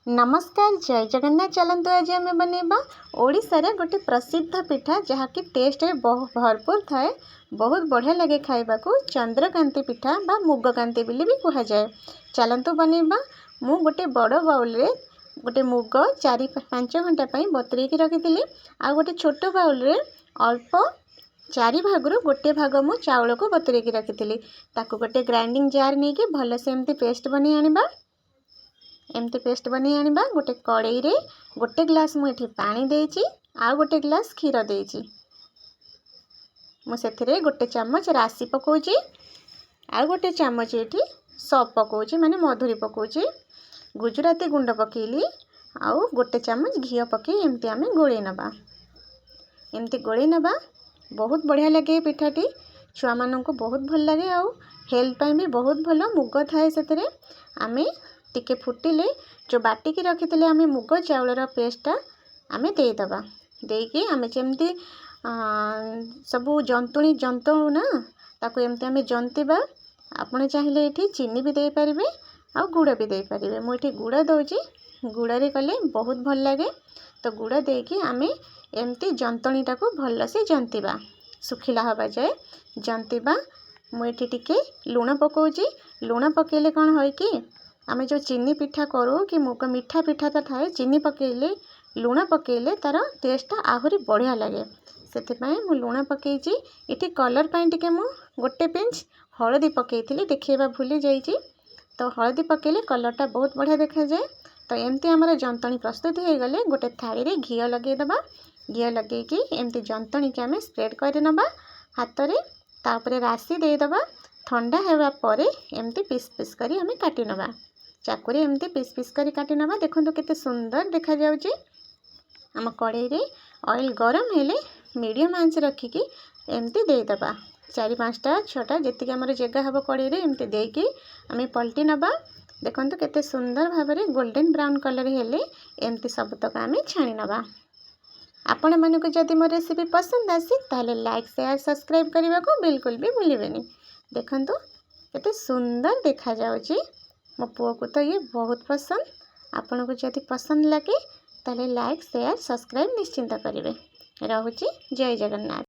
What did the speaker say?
नमस्कार जय जगन्नाथ। चलतु आज आम बनवा ओडिशारे गोटे प्रसिद्ध पिठा जहाँकि टेस्ट बहुत भरपूर थाए, बहुत बढ़िया लगे खाइबा को चंद्रकांति पिठा बा मुगकांति भी कहुए। चलतु बनवा मु गोटे बड़ बाउल रे गोटे मुग 4-5 घंटा बतुरे रखी आ गोटे छोट बाउल रे अल्प 4 भागरू गोटे भाग मु चाउल को बतुरे रखी ताकू गोटे ग्राइंडिंग जार नहीं कि भलसे एमती पेस्ट बनी आनिबा। एमती पेस्ट बनी आनिबा। गोटे कड़ाई रे गोटे ग्लास मुझे पानी देइची आ गोटे ग्लास क्षीर देइची। मुझे गोटे चामच राशि पकाउची आ गोटे चामच ये सौंफ पकाउची माने मधुरी पकाउची। गुजराती गुंड पकेली आउ गोटे चामच घी पकई एमती आमे गोले नबा। एमती गोले नबा बहुत बढ़िया लगे पिठाटी। छुआ मानू बहुत भल लगे आउ हेल्थ पाई भी बहुत भल। मुग थाए से आमे टिके फुटिले जो बाटिकी रखी आमे मुग चाउलर पेस्टा आमे देदबा। देकी आमे जेमती सबू जंतुणी जंतु ना ताको एमती आमे जंतीबा। आपने चाहिए ये चीनी भी दे पारिबे आ गुड़ भी दे पारिबे। मु ये गुड़ दउची, गुड़े कले बहुत भल लगे। तो गुड़ देकी आमे एमती जंतुणीटा को भल से जंतीबा, सुखिला हवा जाए जंतीबा। मु ये टिके लुण पकाउची। लुण पकेले कौन होय कि आमे जो चीनी पिठा करूँ कि मुग मिठा पिठा तो थाए, चीनी पकेले लुण पकेले तार टेस्टा आहुरी बढ़िया लगे। से मु लुण पकईची। ये कलर पाई टिके मु गोटे पिंच हलदी पकईथी, देखा भूली जाइए। तो हलदी पकेले कलरटा बहुत बढ़िया देखा जाए। तो एमती आमर जंतणी प्रस्तुत हो गले गोटे थाली रे घी लगेदबा। घी लगेकी एमती जंतणी के आमे स्प्रेड कर नबा हाथ रे। तापरे राशि देदबा। ठंडा हेबा परे एमती पीस पीस करी आमे काटी नबा। चाकुरी एमती पीस पीस करी काटी नबा। देखो केते सुंदर देखा जाउची। आम कड़ाई रे ऑयल गरम हेले मीडियम आंच रखिकी एमती देदबा। 4-5टा 6टा जेतिक आमर जगह हबो कड़ाई रे एमती देकी आमे पलटी नबा। देखंतु केते सुंदर भाबरे गोल्डन ब्राउन कलर हेले एमती सबतक आमे छाणी नबा। आपण मानक जदि मो रेसिपी पसंद आसी ताले लाइक शेयर सब्सक्राइब करने को बिल्कुल भी भूलिबेनी। देखंतु केते सुंदर देखा जाउची। मो पुओ को तो ये बहुत पसंद। आपन को जदि पसंद लगे ताले लाइक शेयर सब्सक्राइब निश्चिंत करेंगे। रहुची जय जगन्नाथ।